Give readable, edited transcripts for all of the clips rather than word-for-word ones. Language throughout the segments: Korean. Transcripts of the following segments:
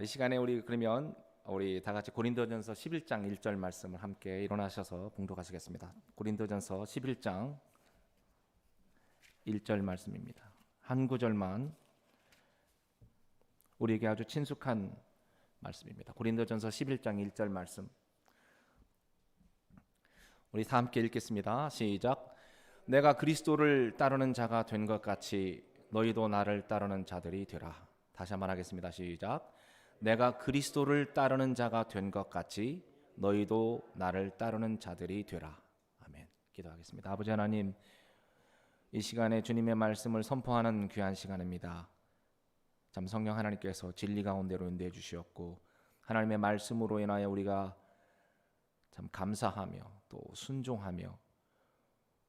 이 시간에 우리 다 같이 고린도전서 11장 1절 말씀을 함께 일어나셔서 봉독하시겠습니다. 고린도전서 11장 1절 말씀입니다. 한 구절만 우리에게 아주 친숙한 말씀입니다. 고린도전서 11장 1절 말씀. 우리 다 함께 읽겠습니다. 시작. 내가 그리스도를 따르는 자가 된 것 같이 너희도 나를 따르는 자들이 되라. 다시 한번 하겠습니다. 시작. 내가 그리스도를 따르는 자가 된 것 같이 너희도 나를 따르는 자들이 되라. 아멘. 기도하겠습니다. 아버지 하나님, 이 시간에 주님의 말씀을 선포하는 귀한 시간입니다. 참 성령 하나님께서 진리 가운데로 인도해 주시었고, 하나님의 말씀으로 인하여 우리가 참 감사하며 또 순종하며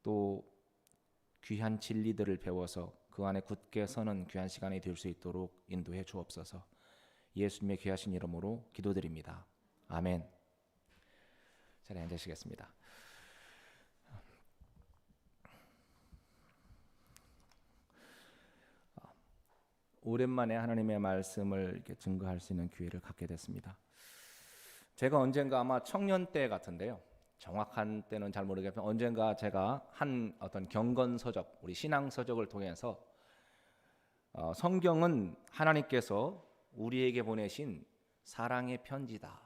또 귀한 진리들을 배워서 그 안에 굳게 서는 귀한 시간이 될 수 있도록 인도해 주옵소서. 예수님의 귀하신 이름으로 기도드립니다. 아멘. 자리에 앉으시겠습니다. 오랜만에 하나님의 말씀을 이렇게 증거할 수 있는 기회를 갖게 됐습니다. 제가 언젠가 아마 청년 때 같은데요. 정확한 때는 잘 모르겠지만 언젠가 제가 한 어떤 경건 서적, 우리 신앙 서적을 통해서 성경은 하나님께서 우리에게 보내신 사랑의 편지다,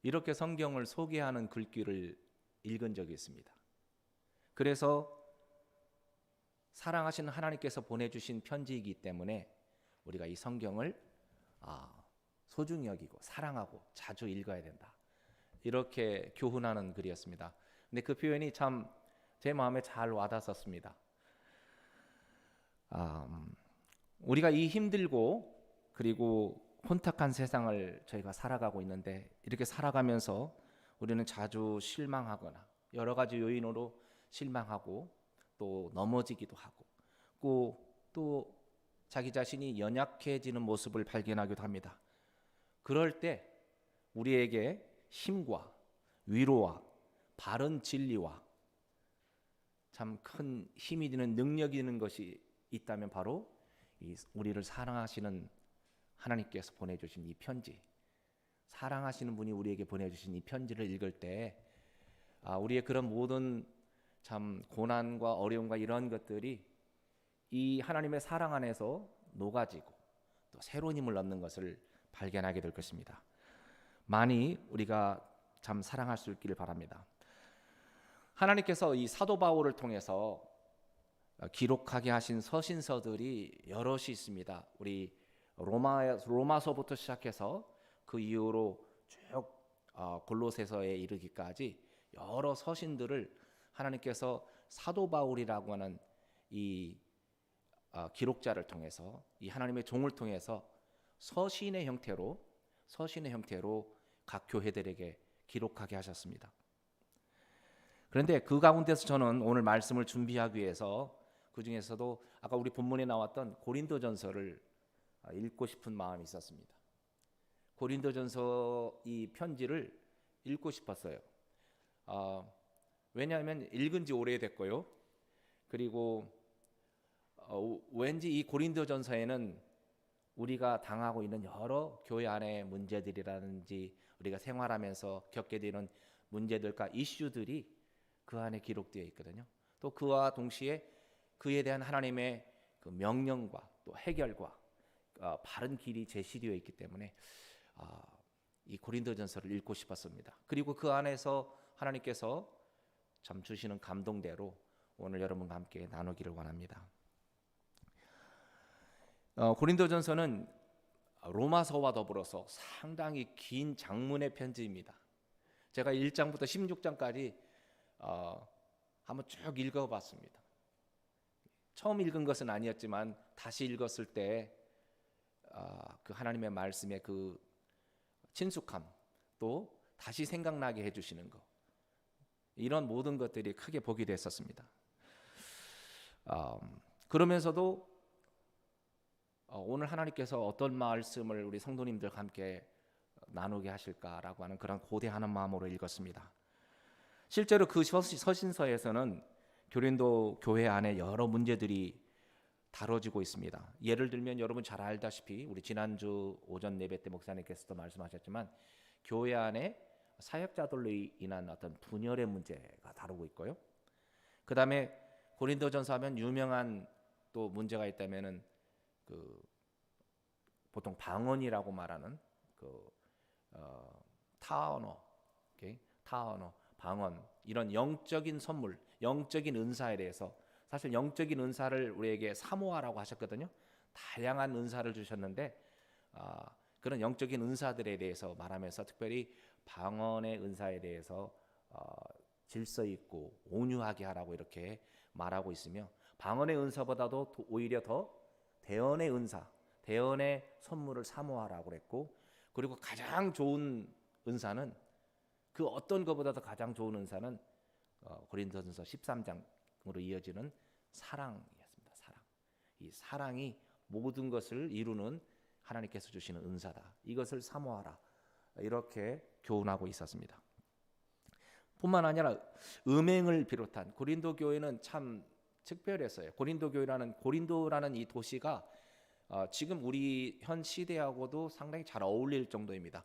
이렇게 성경을 소개하는 글귀를 읽은 적이 있습니다. 그래서 사랑하시는 하나님께서 보내주신 편지이기 때문에 우리가 이 성경을 소중히 여기고 사랑하고 자주 읽어야 된다, 이렇게 교훈하는 글이었습니다. 근데 그 표현이 참 제 마음에 잘 와닿았습니다. 우리가 이 힘들고 그리고 혼탁한 세상을 저희가 살아가고 있는데, 이렇게 살아가면서 우리는 자주 실망하거나 여러 가지 요인으로 실망하고 또 넘어지기도 하고 또 자기 자신이 연약해지는 모습을 발견하기도 합니다. 그럴 때 우리에게 힘과 위로와 바른 진리와 참 큰 힘이 되는 능력이 되는 것이 있다면 바로 우리를 사랑하시는 하나님께서 보내주신 이 편지, 사랑하시는 분이 우리에게 보내주신 이 편지를 읽을 때 우리의 그런 모든 참 고난과 어려움과 이런 것들이 이 하나님의 사랑 안에서 녹아지고 또 새로운 힘을 얻는 것을 발견하게 될 것입니다. 많이 우리가 참 사랑할 수 있기를 바랍니다. 하나님께서 이 사도 바울을 통해서 기록하게 하신 서신서들이 여럿이 있습니다. 우리 로마서부터 시작해서 그 이후로 쭉 골로새서에 이르기까지 여러 서신들을 하나님께서 사도 바울이라고 하는 이 기록자를 통해서, 이 하나님의 종을 통해서 서신의 형태로 각 교회들에게 기록하게 하셨습니다. 그런데 그 가운데서 저는 오늘 말씀을 준비하기 위해서 그 중에서도 아까 우리 본문에 나왔던 고린도전서를 읽고 싶은 마음이 있었습니다. 고린도전서 이 편지를 읽고 싶었어요. 왜냐하면 읽은 지 오래됐고요. 그리고 왠지 이 고린도전서에는 우리가 당하고 있는 여러 교회 안의 문제들이라든지 우리가 생활하면서 겪게 되는 문제들과 이슈들이 그 안에 기록되어 있거든요. 또 그와 동시에 그에 대한 하나님의 그 명령과 또 해결과 바른 길이 제시되어 있기 때문에 이 고린도전서를 읽고 싶었습니다. 그리고 그 안에서 하나님께서 참 주시는 감동대로 오늘 여러분과 함께 나누기를 원합니다. 고린도전서는 로마서와 더불어서 상당히 긴 장문의 편지입니다. 제가 1장부터 16장까지 한번 쭉 읽어봤습니다. 처음 읽은 것은 아니었지만 다시 읽었을 때 그 하나님의 말씀의 그 친숙함, 또 다시 생각나게 해주시는 것, 이런 모든 것들이 크게 복이 됐었습니다. 그러면서도 오늘 하나님께서 어떤 말씀을 우리 성도님들과 함께 나누게 하실까라고 하는 그런 고대하는 마음으로 읽었습니다. 실제로 그 서신서에서는 고린도 교회 안에 여러 문제들이 다뤄지고 있습니다. 예를 들면 여러분 잘 알다시피 우리 지난주 오전 예배 때 목사님께서도 말씀하셨지만 교회 안에 사역자들로 인한 어떤 분열의 문제가 다루고 있고요. 그 다음에 고린도전서 하면 유명한 또 문제가 있다면은 그 보통 방언이라고 말하는 그 타언어, 타언어, 방언 이런 영적인 선물, 영적인 은사에 대해서 사실 영적인 은사를 우리에게 사모하라고 하셨거든요. 다양한 은사를 주셨는데 그런 영적인 은사들에 대해서 말하면서 특별히 방언의 은사에 대해서 질서 있고 온유하게 하라고 이렇게 말하고 있으며 방언의 은사보다도 오히려 더 대언의 은사, 대언의 선물을 사모하라고 그랬고 그리고 가장 좋은 은사는 그 어떤 것보다도 가장 좋은 은사는 고린도전서 13장으로 이어지는 사랑이었습니다. 사랑. 이 사랑이 모든 것을 이루는 하나님께서 주시는 은사다. 이것을 사모하라. 이렇게 교훈하고 있었습니다. 뿐만 아니라 음행을 비롯한 고린도 교회는 참 특별했어요. 고린도라는 이 도시가 지금 우리 현 시대하고도 상당히 잘 어울릴 정도입니다.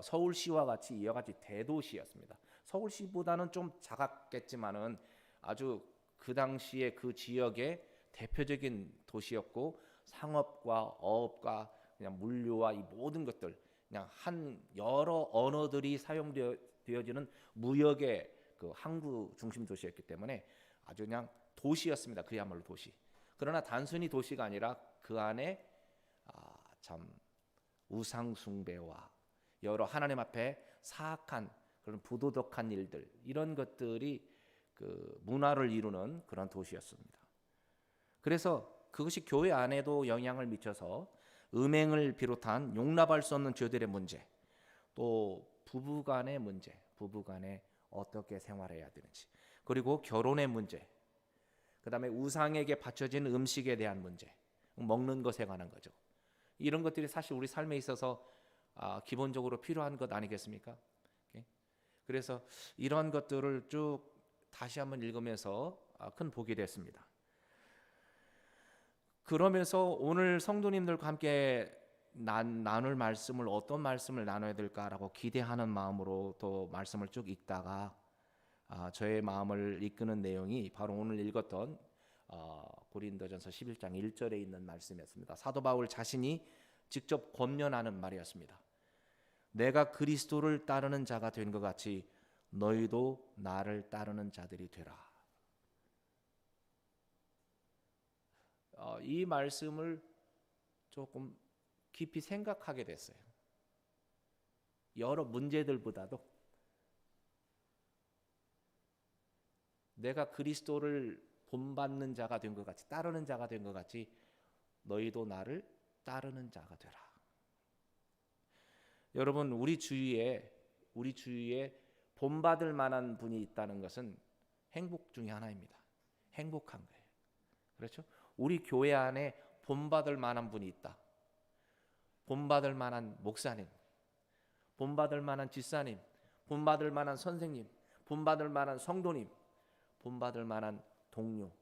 서울시와 같이 이와 같이 대도시였습니다. 서울시보다는 좀 작았겠지만은 아주 그 당시에 그 지역의 대표적인 도시였고 상업과 어업과 그냥 물류와 이 모든 것들 그냥 한 여러 언어들이 사용되어지는 무역의 그 항구 중심 도시였기 때문에 아주 그냥 도시였습니다. 그야말로 도시. 그러나 단순히 도시가 아니라 그 안에 참 우상 숭배와 여러 하나님 앞에 사악한 그런 부도덕한 일들 이런 것들이 그 문화를 이루는 그런 도시였습니다. 그래서 그것이 교회 안에도 영향을 미쳐서 음행을 비롯한 용납할 수 없는 죄들의 문제, 또 부부간의 문제, 부부간에 어떻게 생활해야 되는지, 그리고 결혼의 문제, 그다음에 우상에게 바쳐진 음식에 대한 문제, 먹는 것에 관한 거죠. 이런 것들이 사실 우리 삶에 있어서 기본적으로 필요한 것 아니겠습니까? 그래서 이런 것들을 쭉 다시 한번 읽으면서 큰 복이 됐습니다. 그러면서 오늘 성도님들과 함께 나눌 말씀을 어떤 말씀을 나눠야 될까라고 기대하는 마음으로 또 말씀을 쭉 읽다가 저의 마음을 이끄는 내용이 바로 오늘 읽었던 고린도전서 11장 1절에 있는 말씀이었습니다. 사도 바울 자신이 직접 권면하는 말이었습니다. 내가 그리스도를 따르는 자가 된 것 같이 너희도 나를 따르는 자들이 되라. 이 말씀을 조금 깊이 생각하게 됐어요. 여러 문제들보다도 내가 그리스도를 본받는 자가 된 것 같이 따르는 자가 된 것 같이 너희도 나를 따르는 자가 되라. 여러분 우리 주위에 본받을 만한 분이 있다는 것은 행복 중에 하나입니다. 행복한 거예요. 그렇죠? 우리 교회 안에 본받을 만한 분이 있다. 본받을 만한 목사님, 본받을 만한 집사님, 본받을 만한 선생님, 본받을 만한 성도님, 본받을 만한 동료,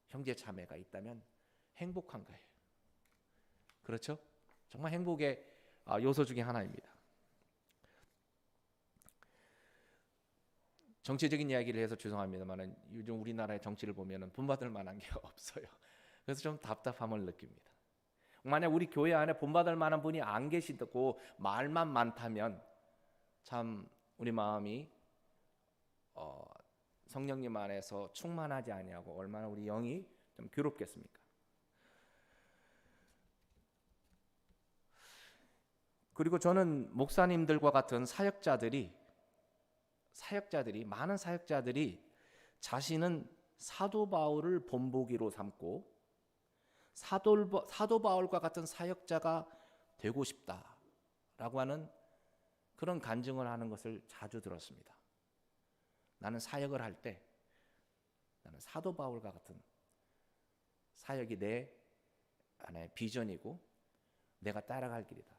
형제 자매가 있다면 행복한 거예요. 그렇죠? 정말 행복의 요소 중에 하나입니다. 정치적인 이야기를 해서 죄송합니다만 요즘 우리나라의 정치를 보면 본받을 만한 게 없어요. 그래서 좀 답답함을 느낍니다. 만약 우리 교회 안에 본받을 만한 분이 안 계시고 말만 많다면 참 우리 마음이 성령님 안에서 충만하지 아니하고 얼마나 우리 영이 좀 괴롭겠습니까? 그리고 저는 목사님들과 같은 많은 사역자들이 자신은 사도 바울을 본보기로 삼고 사도 바울과 같은 사역자가 되고 싶다라고 하는 그런 간증을 하는 것을 자주 들었습니다. 나는 사역을 할 때 나는 사도 바울과 같은 사역이 내 안에 비전이고 내가 따라갈 길이다.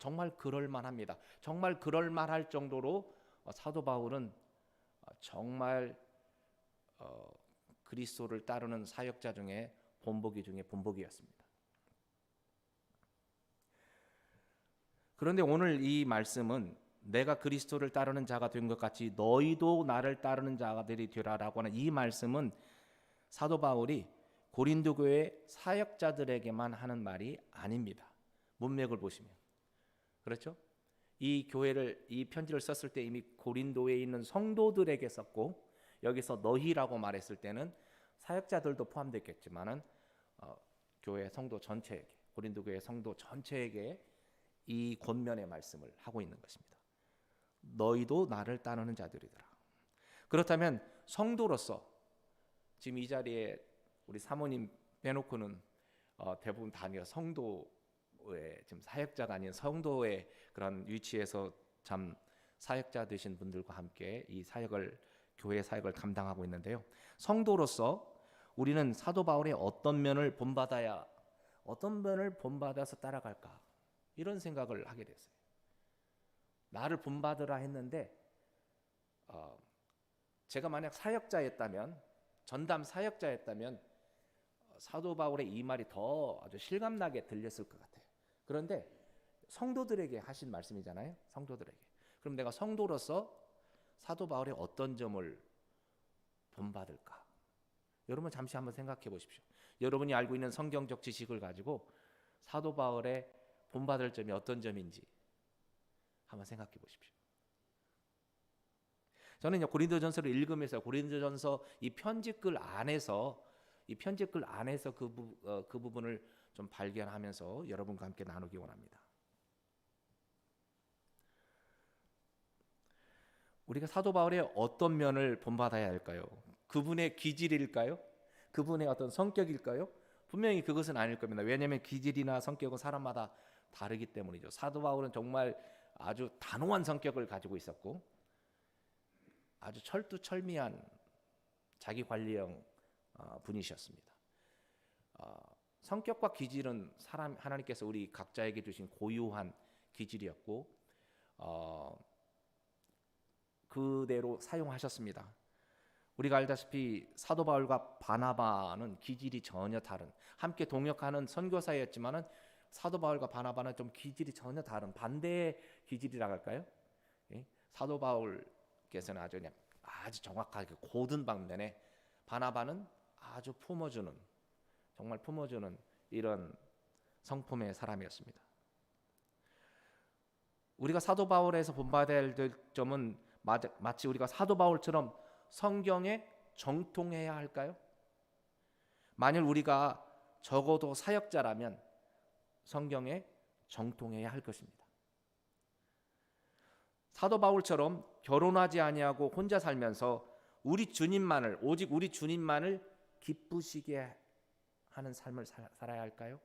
정말 그럴만합니다. 정말 그럴만할 정도로 사도 바울은 정말 그리스도를 따르는 사역자 중에 본보기 중에 본보기였습니다. 그런데 오늘 이 말씀은 내가 그리스도를 따르는 자가 된 것 같이 너희도 나를 따르는 자들이 되라라고 하는 이 말씀은 사도 바울이 고린도 교회 사역자들에게만 하는 말이 아닙니다. 문맥을 보시면 그렇죠? 이 편지를 썼을 때 이미 고린도에 있는 성도들에게 썼고, 여기서 너희라고 말했을 때는 사역자들도 포함됐겠지만은 교회 성도 전체에게, 고린도 교회 성도 전체에게 이 권면의 말씀을 하고 있는 것입니다. 너희도 나를 따르는 자들이더라. 그렇다면 성도로서 지금 이 자리에 우리 사모님 빼놓고는 대부분 다 성도의 지금 사역자가 아닌 성도의 그런 위치에서 참 사역자 되신 분들과 함께 이 사역을, 교회 사역을 감당하고 있는데요. 성도로서 우리는 사도 바울의 어떤 면을 본받아서 따라갈까, 이런 생각을 하게 됐어요. 나를 본받으라 했는데 제가 만약 사역자였다면, 전담 사역자였다면 사도 바울의 이 말이 더 아주 실감나게 들렸을 것 같아요. 그런데 성도들에게 하신 말씀이잖아요. 성도들에게. 그럼 내가 성도로서 사도 바울의 어떤 점을 본받을까? 여러분 잠시 한번 생각해 보십시오. 여러분이 알고 있는 성경적 지식을 가지고 사도 바울의 본받을 점이 어떤 점인지 한번 생각해 보십시오. 저는 고린도전서를 읽으면서 고린도전서 이 편지글 안에서 그 부분을 좀 발견하면서 여러분과 함께 나누기 원합니다. 우리가 사도 바울의 어떤 면을 본받아야 할까요? 그분의 기질일까요? 그분의 어떤 성격일까요? 분명히 그것은 아닐 겁니다. 왜냐하면 기질이나 성격은 사람마다 다르기 때문이죠. 사도 바울은 정말 아주 단호한 성격을 가지고 있었고 아주 철두철미한 자기 관리형 분이셨습니다. 성격과 기질은 하나님께서 우리 각자에게 주신 고유한 기질이었고 그대로 사용하셨습니다. 우리가 알다시피 사도 바울과 바나바는 기질이 전혀 다른, 함께 동역하는 선교사였지만은 사도 바울과 바나바는 좀 기질이 전혀 다른 반대의 기질이라고 할까요? 사도 바울께서는 아주 정확하게 고든 방면에, 바나바는 아주 정말 품어주는 이런 성품의 사람이었습니다. 우리가 사도 바울에서 본받아야 될 점은 마치 우리가 사도 바울처럼 성경에 정통해야 할까요? 만일 우리가 적어도 사역자라면 성경에 정통해야 할 것입니다. 사도 바울처럼 결혼하지 아니하고 혼자 살면서 오직 우리 주님만을 기쁘시게 하는 삶을 살아야 할까요?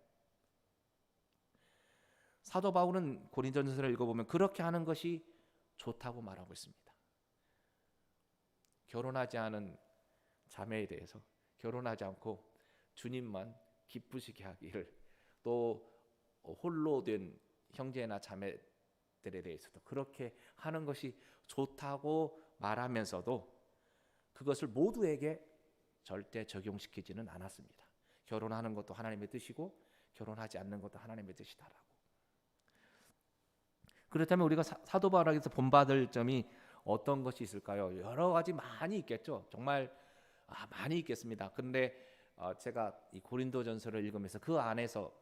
사도 바울은 고린도전서를 읽어보면 그렇게 하는 것이 좋다고 말하고 있습니다. 결혼하지 않은 자매에 대해서, 결혼하지 않고 주님만 기쁘시게 하기를, 또 홀로 된 형제나 자매들에 대해서도 그렇게 하는 것이 좋다고 말하면서도 그것을 모두에게 절대 적용시키지는 않았습니다. 결혼하는 것도 하나님의 뜻이고 결혼하지 않는 것도 하나님의 뜻이다라고. 그렇다면 우리가 사도 바울에게서 본받을 점이 어떤 것이 있을까요? 여러 가지 많이 있겠죠. 정말 많이 있겠습니다. 그런데 제가 이 고린도전서를 읽으면서 그 안에서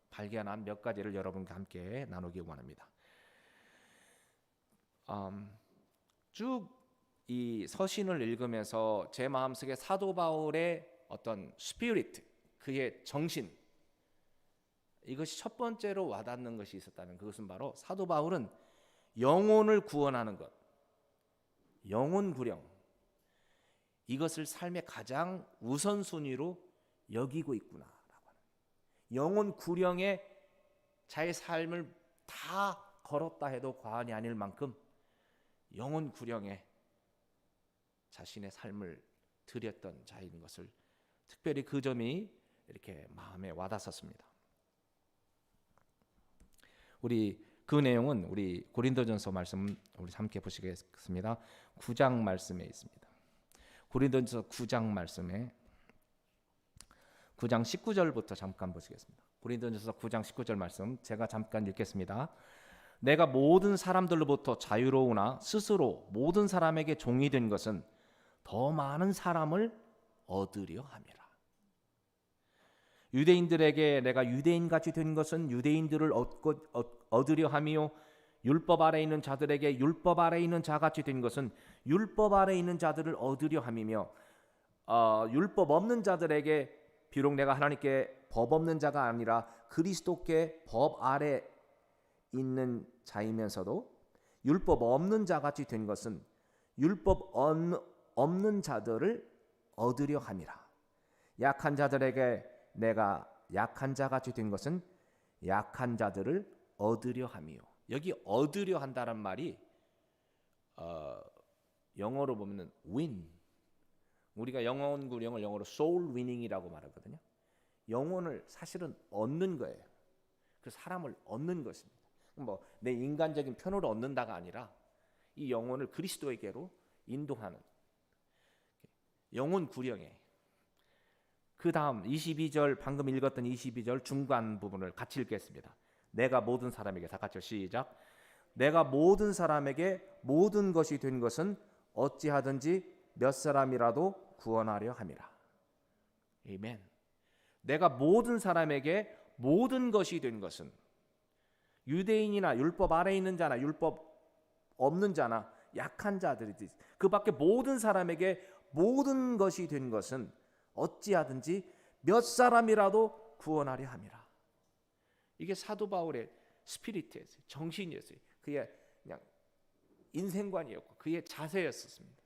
발견한 몇 가지를 여러분과 함께 나누기 원합니다. 쭉 이 서신을 읽으면서 제 마음속에 사도 바울의 어떤 스피릿, 그의 정신, 이것이 첫 번째로 와닿는 것이 있었다면 그것은 바로 사도 바울은 영혼을 구원하는 것, 영혼 구령, 이것을 삶의 가장 우선순위로 여기고 있구나라고 하는, 영혼 구령에 자의 삶을 다 걸었다 해도 과언이 아닐 만큼 영혼 구령에 자신의 삶을 드렸던 자인 것을, 특별히 그 점이 이렇게 마음에 와닿았습니다. 그 내용은 우리 고린도전서 말씀 우리 함께 보시겠습니다. 9장 말씀에 있습니다. 고린도전서 9장 말씀에 9장 19절부터 잠깐 보시겠습니다. 고린도전서 9장 19절 말씀 제가 잠깐 읽겠습니다. 내가 모든 사람들로부터 자유로우나 스스로 모든 사람에게 종이 된 것은 더 많은 사람을 얻으려 함이라. 유대인들에게 내가 유대인같이 된 것은 유대인들을 얻으려 함이요, 율법 아래 있는 자들에게 율법 아래 있는 자같이 된 것은 율법 아래 있는 자들을 얻으려 함이며, 율법 없는 자들에게 비록 내가 하나님께 법 없는 자가 아니라 그리스도께 법 아래 있는 자이면서도 율법 없는 자같이 된 것은 율법 없는 자들을 얻으려 함이라. 약한 자들에게 내가 약한 자같이 된 것은 약한 자들을 얻으려 함이요. 여기 얻으려 한다는 말이 영어로 보면은 win. 우리가 영혼 구령을 영어로 soul winning이라고 말하거든요. 영혼을 사실은 얻는 거예요. 그 사람을 얻는 것입니다. 뭐 내 인간적인 편으로 얻는다가 아니라 이 영혼을 그리스도에게로 인도하는 영혼 구령에. 그 다음 22절, 방금 읽었던 22절 중간 부분을 같이 읽겠습니다. 내가 모든 사람에게, 다 같이 시작. 내가 모든 사람에게 모든 것이 된 것은 어찌하든지 몇 사람이라도 구원하려 함이라. 아멘. 내가 모든 사람에게 모든 것이 된 것은, 유대인이나 율법 아래 있는 자나 율법 없는 자나 약한 자들이지, 그 밖에 모든 사람에게 모든 것이 된 것은 어찌하든지 몇 사람이라도 구원하려 함이라. 이게 사도 바울의 스피리트였어요. 정신이었어요. 그의 그냥 인생관이었고 그의 자세였습니다.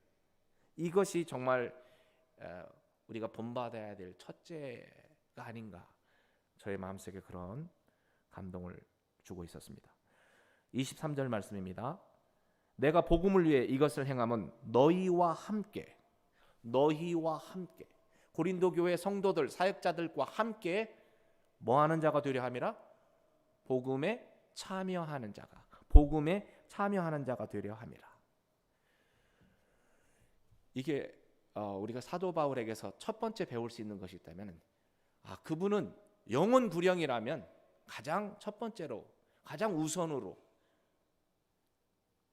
이것이 정말 우리가 본받아야 될 첫째가 아닌가, 저의 마음속에 그런 감동을 주고 있었습니다. 23절 말씀입니다. 내가 복음을 위해 이것을 행함은 너희와 함께 고린도 교회 성도들 사역자들과 함께 뭐하는 자가 되려 함이라? 복음에 참여하는 자가 되려 함이라. 이게 우리가 사도 바울에게서 첫 번째 배울 수 있는 것이 있다면, 그분은 영혼 구령이라면 가장 첫 번째로, 가장 우선으로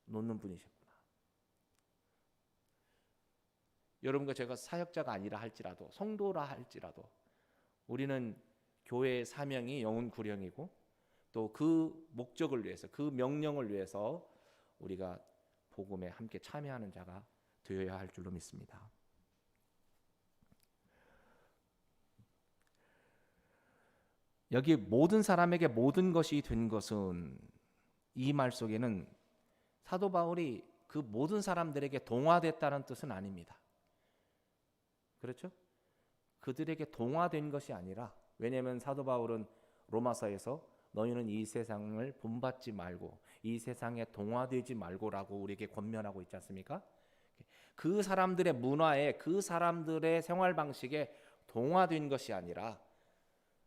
놓는 분이셨구나. 여러분과 제가 사역자가 아니라 할지라도, 성도라 할지라도, 우리는 교회의 사명이 영혼 구령이고 또 그 목적을 위해서, 그 명령을 위해서 우리가 복음에 함께 참여하는 자가 되어야 할 줄로 믿습니다. 여기 모든 사람에게 모든 것이 된 것은, 이 말 속에는 사도 바울이 그 모든 사람들에게 동화됐다는 뜻은 아닙니다. 그렇죠? 그들에게 동화된 것이 아니라, 왜냐하면 사도 바울은 로마서에서 너희는 이 세상을 본받지 말고 이 세상에 동화되지 말고라고 우리에게 권면하고 있지 않습니까? 그 사람들의 문화에, 그 사람들의 생활 방식에 동화된 것이 아니라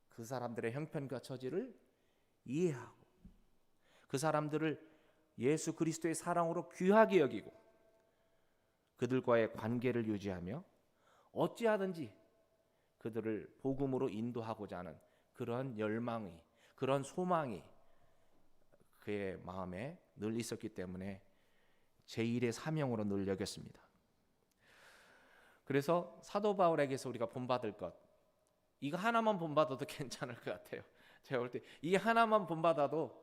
그 사람들의 형편과 처지를 이해하고 그 사람들을 예수 그리스도의 사랑으로 귀하게 여기고 그들과의 관계를 유지하며 어찌하든지 그들을 복음으로 인도하고자 하는 그런 열망이, 그런 소망이 그의 마음에 늘 있었기 때문에 제1의 사명으로 늘 여겼습니다. 그래서 사도 바울에게서 우리가 본받을 것, 이거 하나만 본받아도 괜찮을 것 같아요. 제가 볼 때 이 하나만 본받아도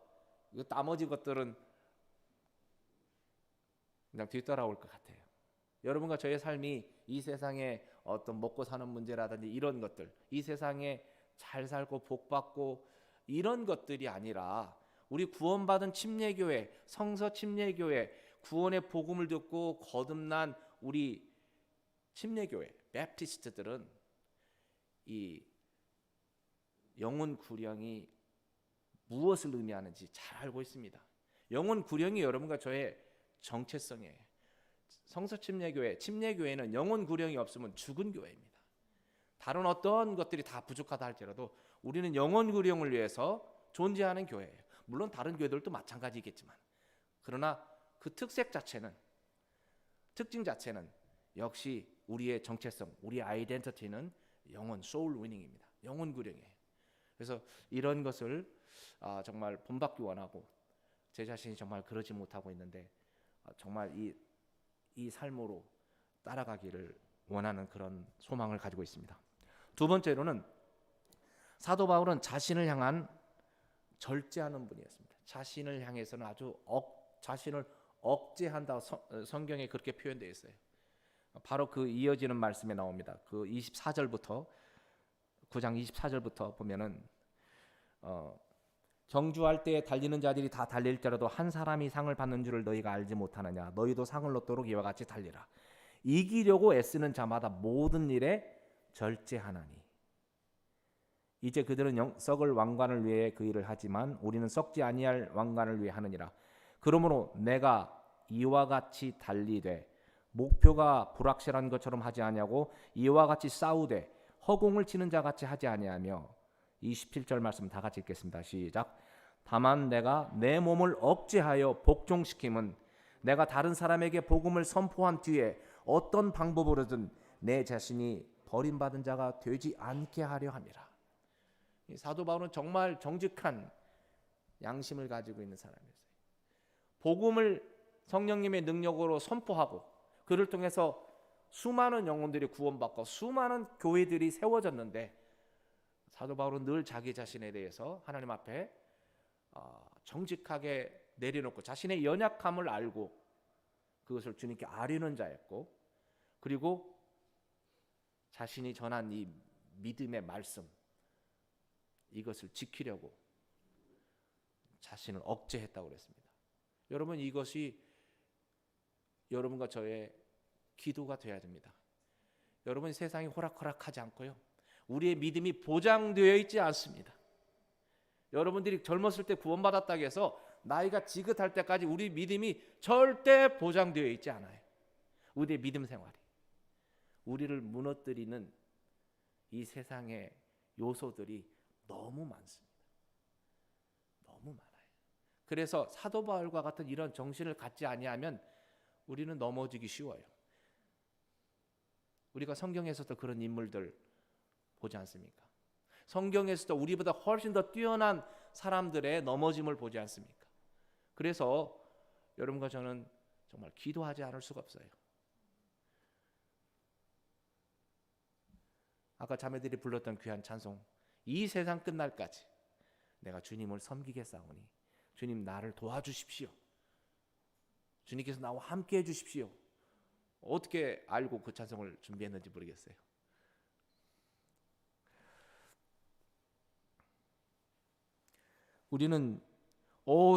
나머지 것들은 그냥 뒤따라올 것 같아요. 여러분과 저의 삶이 이 세상에 어떤 먹고 사는 문제라든지 이런 것들, 이 세상에 잘 살고 복 받고 이런 것들이 아니라, 우리 구원받은 침례교회, 성서 침례교회, 구원의 복음을 듣고 거듭난 우리 침례교회, 베프티스트들은 이 영혼 구령이 무엇을 의미하는지 잘 알고 있습니다. 영혼 구령이 여러분과 저의 정체성이에요. 성서 침례교회, 침례교회는 영혼 구령이 없으면 죽은 교회입니다. 다른 어떤 것들이 다 부족하다 할지라도 우리는 영혼 구령을 위해서 존재하는 교회예요. 물론 다른 교회들도 마찬가지겠지만, 그러나 그 특징 자체는 역시 우리의 정체성, 우리의 아이덴티티는 영혼, 소울 위닝입니다. 영혼 구령이에요. 그래서 이런 것을 정말 본받기 원하고 제 자신이 정말 그러지 못하고 있는데 정말 이 삶으로 따라가기를 원하는 그런 소망을 가지고 있습니다. 두 번째로는 사도 바울은 자신을 향한 절제하는 분이었습니다. 자신을 향해서는 아주 자신을 억제한다. 성경에 그렇게 표현되어 있어요. 바로 그 이어지는 말씀에 나옵니다. 그 24절부터 9장 24절부터 보면은 경주할 때에 달리는 자들이 다 달릴지라도 한 사람이 상을 받는 줄을 너희가 알지 못하느냐. 너희도 상을 얻도록 이와 같이 달리라. 이기려고 애쓰는 자마다 모든 일에 절제하나니 이제 그들은 썩을 왕관을 위해 그 일을 하지만 우리는 썩지 아니할 왕관을 위해 하느니라. 그러므로 내가 이와 같이 달리되 목표가 불확실한 것처럼 하지 아니하고 이와 같이 싸우되 허공을 치는 자 같이 하지 아니하며 27절 말씀 다 같이 읽겠습니다. 시작. 다만 내가 내 몸을 억제하여 복종시킴은 내가 다른 사람에게 복음을 선포한 뒤에 어떤 방법으로든 내 자신이 버림받은 자가 되지 않게 하려 함이라. 이 사도 바울은 정말 정직한 양심을 가지고 있는 사람이었어요. 복음을 성령님의 능력으로 선포하고 그를 통해서 수많은 영혼들이 구원받고 수많은 교회들이 세워졌는데 사도 바울은 늘 자기 자신에 대해서 하나님 앞에 정직하게 내려놓고 자신의 연약함을 알고 그것을 주님께 아뢰는 자였고 그리고 자신이 전한 이 믿음의 말씀 이것을 지키려고 자신을 억제했다고 그랬습니다. 여러분 이것이 여러분과 저의 기도가 되어야 됩니다. 여러분 세상이 호락호락하지 않고요. 우리의 믿음이 보장되어 있지 않습니다. 여러분들이 젊었을 때 구원받았다고 해서 나이가 지긋할 때까지 우리 믿음이 절대 보장되어 있지 않아요. 우리의 믿음 생활이 우리를 무너뜨리는 이 세상의 요소들이 너무 많습니다. 너무 많아요. 그래서 사도 바울과 같은 이런 정신을 갖지 아니하면 우리는 넘어지기 쉬워요. 우리가 성경에서도 그런 인물들 보지 않습니까? 성경에서도 우리보다 훨씬 더 뛰어난 사람들의 넘어짐을 보지 않습니까? 그래서 여러분과 저는 정말 기도하지 않을 수가 없어요. 아까 자매들이 불렀던 귀한 찬송, 이 세상 끝날까지 내가 주님을 섬기겠사오니 주님 나를 도와주십시오. 주님께서 나와 함께 해주십시오. 어떻게 알고 그 찬송을 준비했는지 모르겠어요. 우리는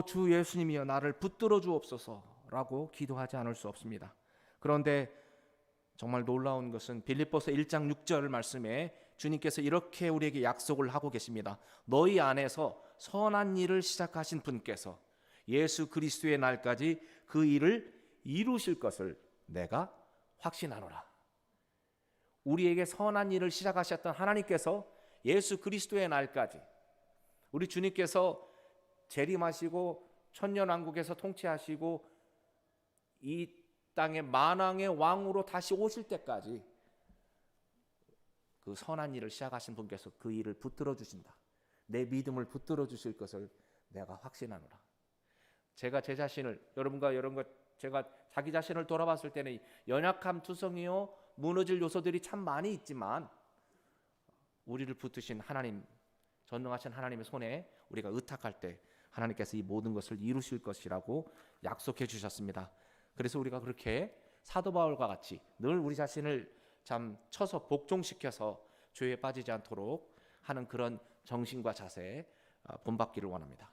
주 예수님이여 나를 붙들어 주옵소서라고 기도하지 않을 수 없습니다. 그런데 정말 놀라운 것은 빌립보서 1장 6절 말씀에 주님께서 이렇게 우리에게 약속을 하고 계십니다. 너희 안에서 선한 일을 시작하신 분께서 예수 그리스도의 날까지 그 일을 이루실 것을 내가 확신하노라. 우리에게 선한 일을 시작하셨던 하나님께서 예수 그리스도의 날까지 우리 주님께서 재림하시고 천년왕국에서 통치하시고 이 땅의 만왕의 왕으로 다시 오실 때까지 그 선한 일을 시작하신 분께서 그 일을 붙들어 주신다. 내 믿음을 붙들어 주실 것을 내가 확신하노라. 제가 제 자신을 여러분과 제가 자기 자신을 돌아봤을 때는 연약함 투성이요 무너질 요소들이 참 많이 있지만 우리를 붙드신 하나님 전능하신 하나님의 손에 우리가 의탁할 때 하나님께서 이 모든 것을 이루실 것이라고 약속해 주셨습니다. 그래서 우리가 그렇게 사도 바울과 같이 늘 우리 자신을 참 쳐서 복종시켜서 죄에 빠지지 않도록 하는 그런 정신과 자세 본받기를 원합니다.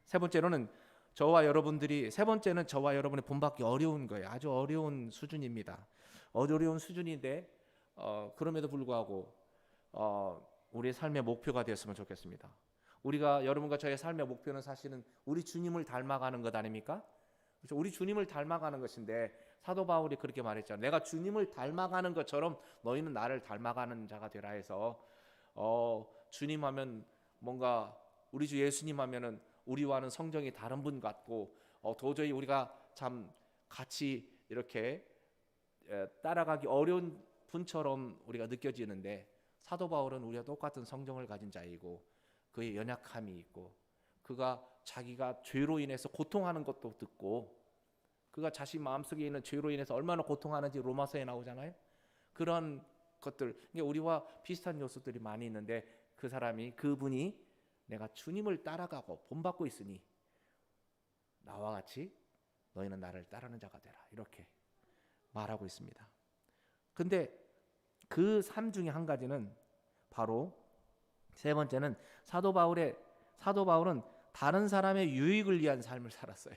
세 번째는 저와 여러분의 본받기 어려운 거예요. 아주 어려운 수준입니다. 어려운 수준인데 그럼에도 불구하고 우리의 삶의 목표가 되었으면 좋겠습니다. 우리가 여러분과 저의 삶의 목표는 사실은 우리 주님을 닮아가는 것 아닙니까? 그렇죠? 우리 주님을 닮아가는 것인데 사도 바울이 그렇게 말했잖아요. 내가 주님을 닮아가는 것처럼 너희는 나를 닮아가는 자가 되라 해서 주님 하면 뭔가 우리 주 예수님 하면은 우리와는 성정이 다른 분 같고 도저히 우리가 참 같이 이렇게 따라가기 어려운 분처럼 우리가 느껴지는데 사도 바울은 우리와 똑같은 성정을 가진 자이고 그의 연약함이 있고 그가 자기가 죄로 인해서 고통하는 것도 듣고 그가 자신 마음속에 있는 죄로 인해서 얼마나 고통하는지 로마서에 나오잖아요. 그런 것들, 우리와 비슷한 요소들이 많이 있는데 그분이 내가 주님을 따라가고 본받고 있으니 나와 같이 너희는 나를 따르는 자가 되라, 이렇게 말하고 있습니다. 근데 그 삶 중에 한 가지는 바로 세 번째는 사도 바울은 다른 사람의 유익을 위한 삶을 살았어요.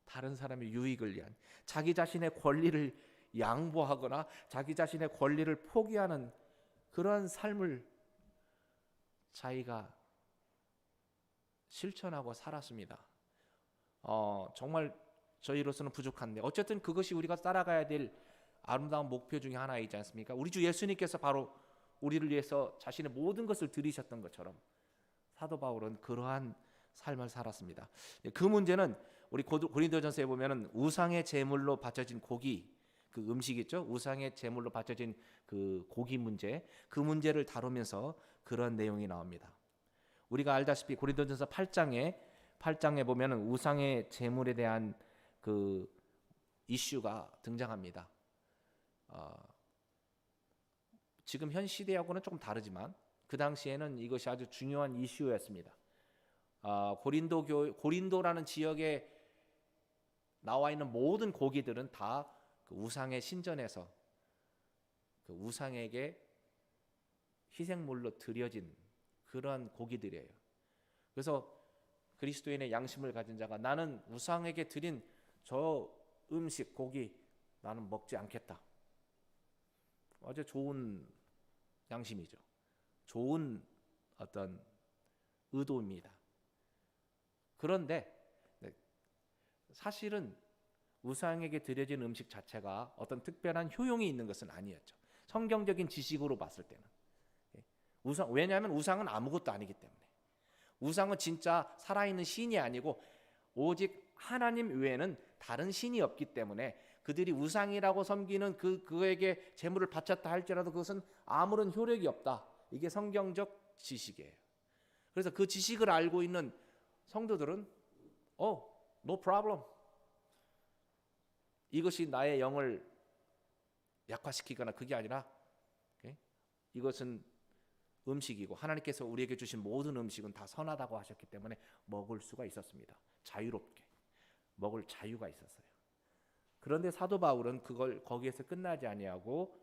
다른 사람의 유익을 위한, 자기 자신의 권리를 양보하거나 자기 자신의 권리를 포기하는 그러한 삶을 자기가 실천하고 살았습니다. 정말 저희로서는 부족한데 어쨌든 그것이 우리가 따라가야 될 아름다운 목표 중에 하나이지 않습니까? 우리 주 예수님께서 바로 우리를 위해서 자신의 모든 것을 들이셨던 것처럼 사도 바울은 그러한 삶을 살았습니다. 그 문제는 우리 고린도전서에 보면은 우상의 제물로 바쳐진 고기, 그 음식 있죠? 우상의 제물로 바쳐진 그 고기 문제, 그 문제를 다루면서 그런 내용이 나옵니다. 우리가 알다시피 고린도전서 8장에 보면은 우상의 제물에 대한 그 이슈가 등장합니다. 지금 현 시대하고는 조금 다르지만 그 당시에는 이것이 아주 중요한 이슈였습니다. 고린도라는 지역에 나와 있는 모든 고기들은 다 그 우상의 신전에서 그 우상에게 희생물로 드려진 그런 고기들이에요. 그래서 그리스도인의 양심을 가진 자가 나는 우상에게 드린 저 음식, 고기 나는 먹지 않겠다. 아주 좋은 양심이죠. 좋은 어떤 의도입니다. 그런데 사실은 우상에게 드려진 음식 자체가 어떤 특별한 효용이 있는 것은 아니었죠. 성경적인 지식으로 봤을 때는. 왜냐하면 우상은 아무것도 아니기 때문에. 우상은 진짜 살아있는 신이 아니고 오직 하나님 외에는 다른 신이 없기 때문에 그들이 우상이라고 섬기는 그에게 제물을 바쳤다 할지라도 그것은 아무런 효력이 없다. 이게 성경적 지식이에요. 그래서 그 지식을 알고 있는 성도들은 no problem. 이것이 나의 영을 약화시키거나 그게 아니라 이것은 음식이고 하나님께서 우리에게 주신 모든 음식은 다 선하다고 하셨기 때문에 먹을 수가 있었습니다. 자유롭게 먹을 자유가 있었어요. 그런데 사도 바울은 그걸 거기에서 끝나지 아니하고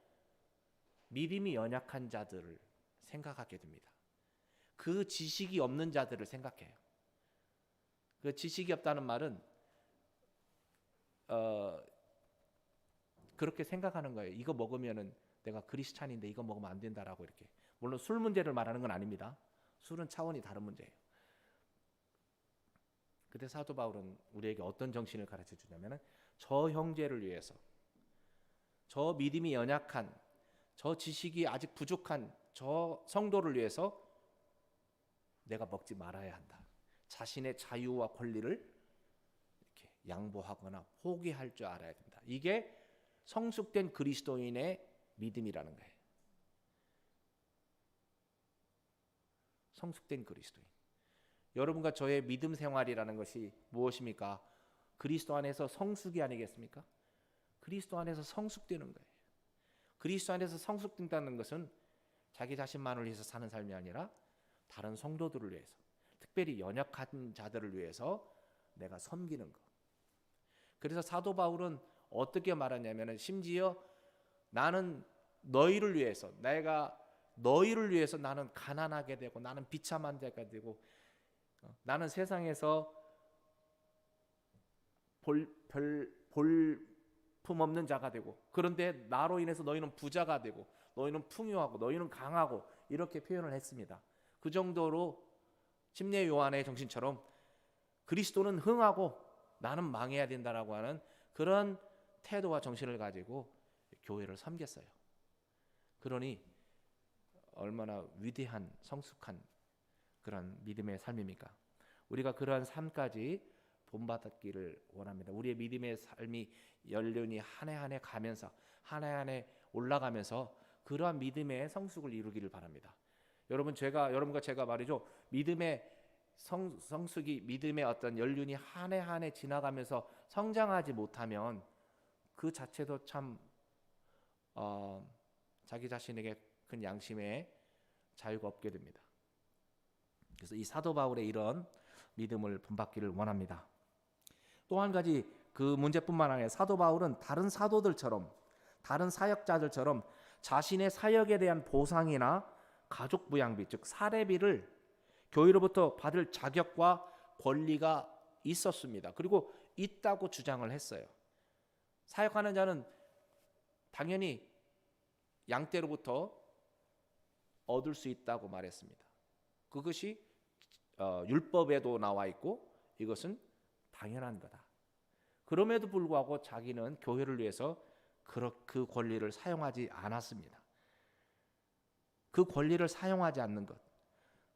믿음이 연약한 자들을 생각하게 됩니다. 그 지식이 없는 자들을 생각해요. 그 지식이 없다는 말은 그렇게 생각하는 거예요. 이거 먹으면은 내가 크리스찬인데 이거 먹으면 안 된다라고 이렇게. 물론 술 문제를 말하는 건 아닙니다. 술은 차원이 다른 문제예요. 그때 사도 바울은 우리에게 어떤 정신을 가르쳐 주냐면은 저 형제를 위해서, 저 믿음이 연약한, 저 지식이 아직 부족한 저 성도를 위해서 내가 먹지 말아야 한다. 자신의 자유와 권리를 이렇게 양보하거나 포기할 줄 알아야 된다. 이게 성숙된 그리스도인의 믿음이라는 거예요. 성숙된 그리스도인. 여러분과 저의 믿음 생활이라는 것이 무엇입니까? 그리스도 안에서 성숙이 아니겠습니까? 그리스도 안에서 성숙되는 거예요. 그리스도 안에서 성숙된다는 것은 자기 자신만을 위해서 사는 삶이 아니라 다른 성도들을 위해서, 특별히 연약한 자들을 위해서 내가 섬기는 것. 그래서 사도 바울은 어떻게 말하냐면 심지어 나는 너희를 위해서, 내가 너희를 위해서 나는 가난하게 되고 나는 비참한 자가 되고 나는 세상에서 볼품 없는 자가 되고 그런데 나로 인해서 너희는 부자가 되고 너희는 풍요하고 너희는 강하고 이렇게 표현을 했습니다. 그 정도로 침례 요한의 정신처럼 그리스도는 흥하고 나는 망해야 된다라고 하는 그런 태도와 정신을 가지고 교회를 섬겼어요. 그러니 얼마나 위대한 성숙한 그런 믿음의 삶입니까? 우리가 그러한 삶까지 본받았기를 원합니다. 우리의 믿음의 삶이 연륜이 한 해 한 해 가면서 한 해 한 해 올라가면서 그러한 믿음의 성숙을 이루기를 바랍니다. 여러분과 제가 말이죠. 믿음의 성숙이 믿음의 어떤 연륜이 한 해 한 해 지나가면서 성장하지 못하면 그 자체도 참 자기 자신에게 큰 양심의 자유가 없게 됩니다. 그래서 이 사도 바울의 이런 믿음을 본받기를 원합니다. 또 한 가지 그 문제뿐만 아니라 사도 바울은 다른 사도들처럼 다른 사역자들처럼 자신의 사역에 대한 보상이나 가족 부양비 즉 사례비를 교회로부터 받을 자격과 권리가 있었습니다. 그리고 있다고 주장을 했어요. 사역하는 자는 당연히 양떼로부터 얻을 수 있다고 말했습니다. 그것이 율법에도 나와 있고 이것은 당연한 거다. 그럼에도 불구하고 자기는 교회를 위해서 그 권리를 사용하지 않았습니다. 그 권리를 사용하지 않는 것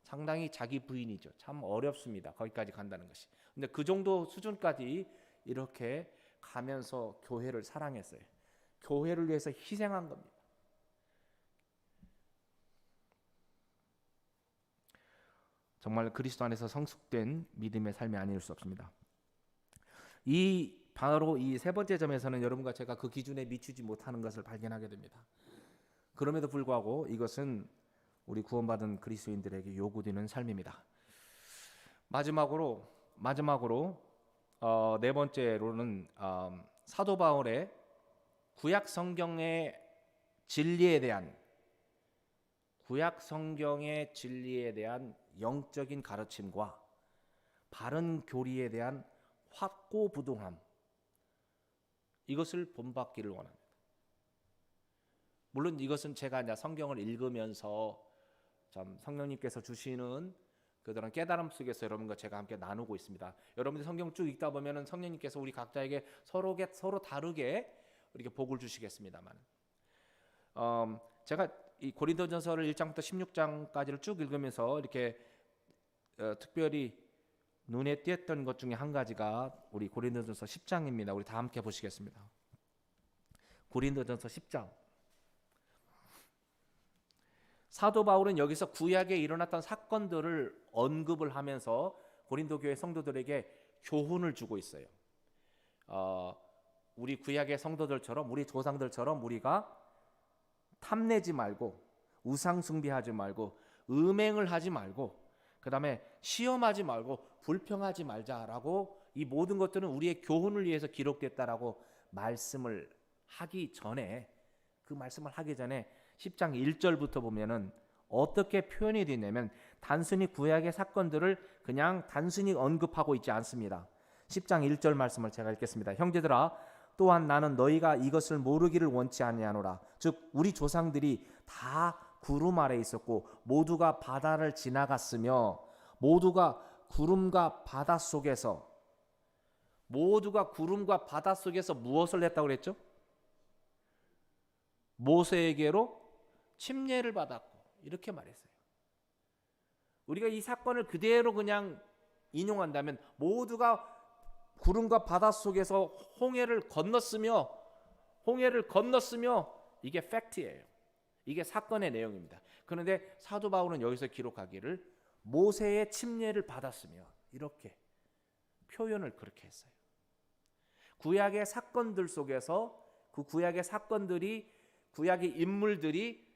상당히 자기 부인이죠. 참 어렵습니다. 거기까지 간다는 것이. 근데 그 정도 수준까지 이렇게 가면서 교회를 사랑했어요. 교회를 위해서 희생한 겁니다. 정말 그리스도 안에서 성숙된 믿음의 삶이 아닐 수 없습니다. 바로 이 세 번째 점에서는 여러분과 제가 그 기준에 미치지 못하는 것을 발견하게 됩니다. 그럼에도 불구하고 이것은 우리 구원받은 그리스도인들에게 요구되는 삶입니다. 마지막으로 네 번째로는 사도 바울의 구약 성경의 진리에 대한 영적인 가르침과 바른 교리에 대한 확고부동함 이것을 본받기를 원합니다. 물론 이것은 제가 이제 성경을 읽으면서 참 성령님께서 주시는 그런 깨달음 속에서 여러분과 제가 함께 나누고 있습니다. 여러분들 성경 쭉 읽다 보면은 성령님께서 우리 각자에게 서로 다르게 이렇게 복을 주시겠습니다만, 제가 이 고린도전서를 1장부터 16장까지를 쭉 읽으면서 이렇게 특별히 눈에 띄었던 것 중에 한 가지가 우리 고린도전서 10장입니다. 우리 다 함께 보시겠습니다. 고린도전서 10장. 사도 바울은 여기서 구약에 일어났던 사건들을 언급을 하면서 고린도 교회 성도들에게 교훈을 주고 있어요. 우리 구약의 성도들처럼 우리 조상들처럼 우리가 탐내지 말고 우상 숭배하지 말고 음행을 하지 말고 그다음에 시험하지 말고 불평하지 말자라고 이 모든 것들은 우리의 교훈을 위해서 기록됐다라고 말씀을 하기 전에 10장 1절부터 보면은 어떻게 표현이 되냐면 단순히 구약의 사건들을 그냥 단순히 언급하고 있지 않습니다. 10장 1절 말씀을 제가 읽겠습니다. 형제들아 또한 나는 너희가 이것을 모르기를 원치 아니하노라. 즉 우리 조상들이 다 구름 아래 있었고 모두가 바다를 지나갔으며 모두가 구름과 바다 속에서 무엇을 했다고 그랬죠? 모세에게로 침례를 받았고 이렇게 말했어요. 우리가 이 사건을 그대로 그냥 인용한다면 모두가 구름과 바다 속에서 홍해를 건넜으며 이게 팩트예요. 이게 사건의 내용입니다. 그런데 사도 바울은 여기서 기록하기를 모세의 침례를 받았으며 이렇게 표현을 그렇게 했어요. 구약의 사건들 속에서 그 구약의 인물들이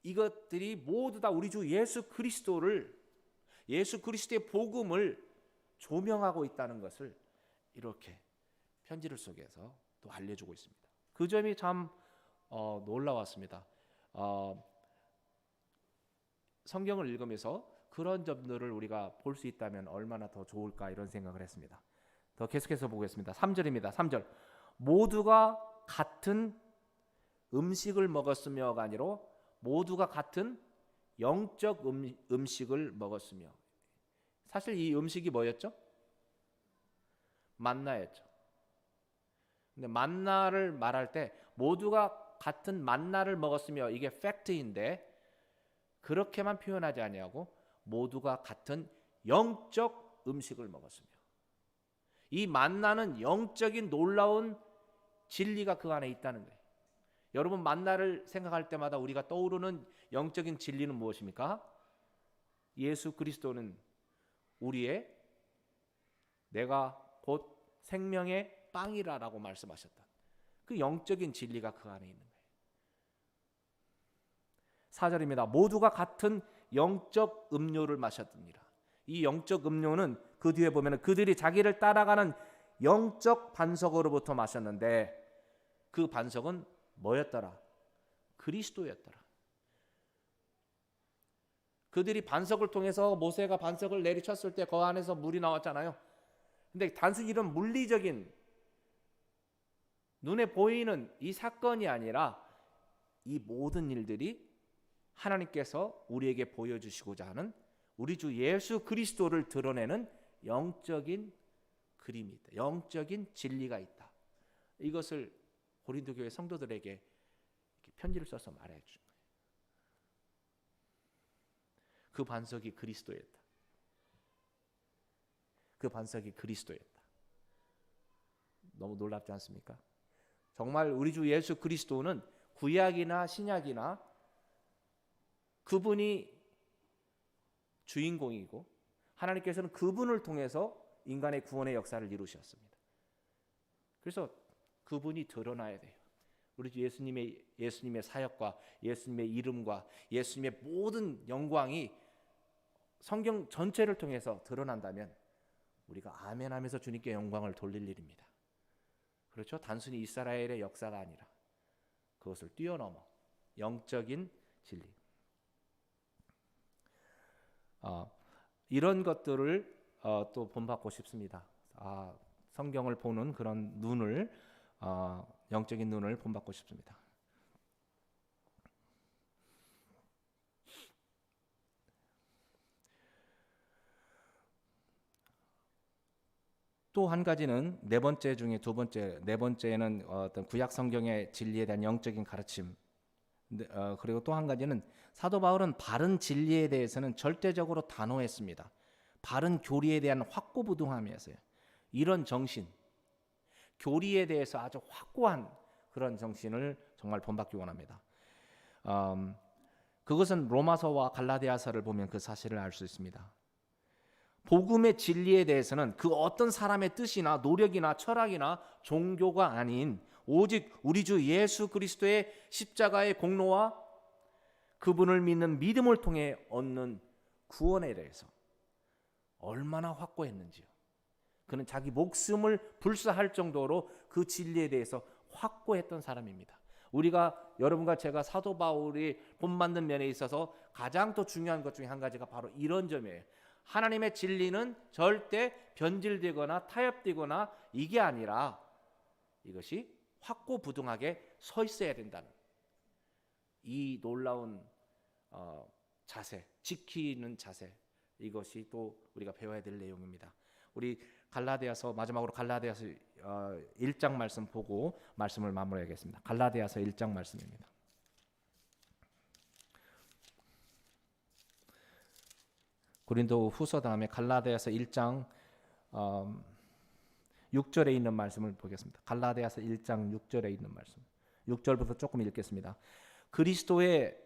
이것들이 모두 다 우리 주 예수 그리스도의 복음을 조명하고 있다는 것을 이렇게 편지를 속에서 또 알려주고 있습니다. 그 점이 참 놀라웠습니다. 성경을 읽으면서 그런 점들을 우리가 볼 수 있다면 얼마나 더 좋을까 이런 생각을 했습니다. 더 계속해서 보겠습니다. 3절입니다. 3절 모두가 같은 음식을 먹었으며가 아니라 모두가 같은 영적 음식을 먹었으며 사실 이 음식이 뭐였죠? 만나였죠. 근데 만나를 말할 때 모두가 같은 만나를 먹었으며 이게 팩트인데 그렇게만 표현하지 아니하고 모두가 같은 영적 음식을 먹었으며 이 만나는 영적인 놀라운 진리가 그 안에 있다는 거예요. 여러분 만나를 생각할 때마다 우리가 떠오르는 영적인 진리는 무엇입니까? 예수 그리스도는 우리의 내가 곧 생명의 빵이라라고 말씀하셨다. 그 영적인 진리가 그 안에 있는 거예요. 4절입니다. 모두가 같은 영적 음료를 마셨느니라. 이 영적 음료는 그 뒤에 보면 그들이 자기를 따라가는 영적 반석으로부터 마셨는데 그 반석은 뭐였더라? 그리스도였더라. 그들이 반석을 통해서 모세가 반석을 내리쳤을 때 그 안에서 물이 나왔잖아요. 근데 단순히 이런 물리적인 눈에 보이는 이 사건이 아니라 이 모든 일들이 하나님께서 우리에게 보여주시고자 하는 우리 주 예수 그리스도를 드러내는 영적인 그림이 있다. 영적인 진리가 있다. 이것을 고린도 교회 성도들에게 편지를 써서 말해 준 거예요. 그 반석이 그리스도였다. 그 반석이 그리스도였다. 너무 놀랍지 않습니까? 정말 우리 주 예수 그리스도는 구약이나 신약이나 그분이 주인공이고 하나님께서는 그분을 통해서 인간의 구원의 역사를 이루셨습니다. 그래서 그분이 드러나야 돼요. 우리 주 예수님의 사역과 예수님의 이름과 예수님의 모든 영광이 성경 전체를 통해서 드러난다면 우리가 아멘하면서 주님께 영광을 돌릴 일입니다. 그렇죠? 단순히 이스라엘의 역사가 아니라 그것을 뛰어넘어 영적인 진리. 이런 것들을 또 본받고 싶습니다. 성경을 보는 그런 눈을 영적인 눈을 본받고 싶습니다. 또 한 가지는 네 번째 중에 네 번째는 어떤 구약 성경의 진리에 대한 영적인 가르침. 그리고 또 한 가지는 사도 바울은 바른 진리에 대해서는 절대적으로 단호했습니다. 바른 교리에 대한 확고부동함이었어요. 이런 정신, 교리에 대해서 아주 확고한 그런 정신을 정말 본받기 원합니다. 그것은 로마서와 갈라디아서를 보면 그 사실을 알 수 있습니다. 복음의 진리에 대해서는 그 어떤 사람의 뜻이나 노력이나 철학이나 종교가 아닌 오직 우리 주 예수 그리스도의 십자가의 공로와 그분을 믿는 믿음을 통해 얻는 구원에 대해서 얼마나 확고했는지요. 그는 자기 목숨을 불사할 정도로 그 진리에 대해서 확고했던 사람입니다. 우리가 여러분과 제가 사도 바울이 본받는 면에 있어서 가장 또 중요한 것 중에 한 가지가 바로 이런 점이에요. 하나님의 진리는 절대 변질되거나 타협되거나 이게 아니라 이것이 확고부동하게 서 있어야 된다는 이 놀라운 자세, 지키는 자세, 이것이 또 우리가 배워야 될 내용입니다. 우리 갈라디아서 마지막으로 갈라디아서 1장 말씀 보고 말씀을 마무리하겠습니다. 갈라디아서 1장 말씀입니다. 고린도 후서 다음에 갈라디아서 1장 6절에 있는 말씀을 보겠습니다. 갈라디아서 1장 6절에 있는 말씀. 6절부터 조금 읽겠습니다. 그리스도의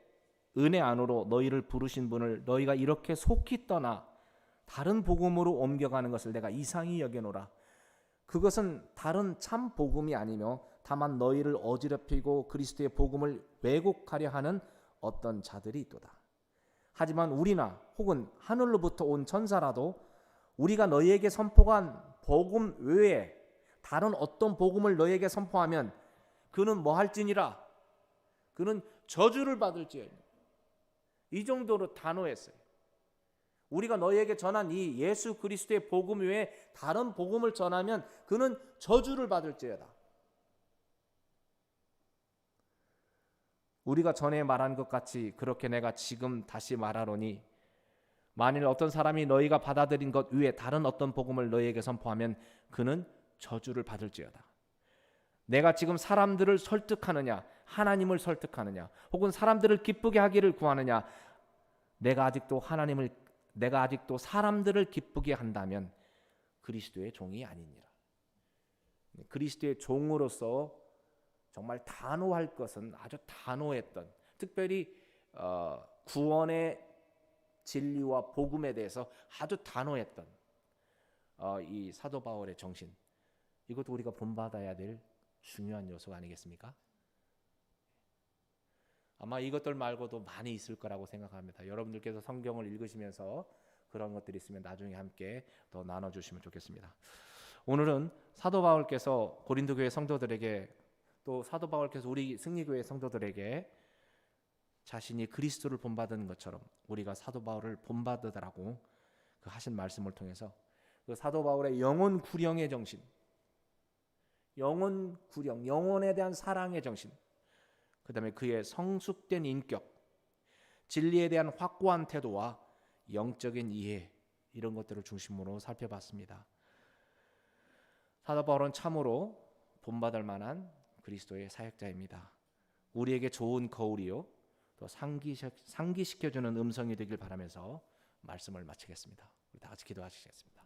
은혜 안으로 너희를 부르신 분을 너희가 이렇게 속히 떠나 다른 복음으로 옮겨가는 것을 내가 이상히 여겨노라. 그것은 다른 참 복음이 아니며 다만 너희를 어지럽히고 그리스도의 복음을 왜곡하려 하는 어떤 자들이 있도다. 하지만 우리나 혹은 하늘로부터 온 천사라도 우리가 너희에게 선포한 복음 외에 다른 어떤 복음을 너희에게 선포하면 그는 뭐 할지니라. 그는 저주를 받을지어다. 이 정도로 단호했어요. 우리가 너희에게 전한 이 예수 그리스도의 복음 외에 다른 복음을 전하면 그는 저주를 받을지어다. 우리가 전에 말한 것 같이 그렇게 내가 지금 다시 말하노니 만일 어떤 사람이 너희가 받아들인 것 외에 다른 어떤 복음을 너희에게 선포하면 그는 저주를 받을지어다. 내가 지금 사람들을 설득하느냐 하나님을 설득하느냐 혹은 사람들을 기쁘게 하기를 구하느냐 내가 아직도 사람들을 기쁘게 한다면 그리스도의 종이 아니니라. 그리스도의 종으로서 정말 단호할 것은 아주 단호했던, 특별히 구원의 진리와 복음에 대해서 아주 단호했던 이 사도 바울의 정신, 이것도 우리가 본받아야 될 중요한 요소가 아니겠습니까? 아마 이것들 말고도 많이 있을 거라고 생각합니다. 여러분들께서 성경을 읽으시면서 그런 것들이 있으면 나중에 함께 더 나눠주시면 좋겠습니다. 오늘은 사도 바울께서 고린도 교회 성도들에게, 또 사도 바울께서 우리 승리교회 성도들에게 자신이 그리스도를 본받은 것처럼 우리가 사도 바울을 본받으라고 그 하신 말씀을 통해서 그 사도 바울의 영혼 구령의 정신, 영혼 구령, 영혼에 대한 사랑의 정신, 그 다음에 그의 성숙된 인격, 진리에 대한 확고한 태도와 영적인 이해, 이런 것들을 중심으로 살펴봤습니다. 사도 바울은 참으로 본받을 만한 그리스도의 사역자입니다. 우리에게 좋은 거울이요, 또 상기시켜주는 음성이 되길 바라면서 말씀을 마치겠습니다. 우리 다 같이 기도하시겠습니다.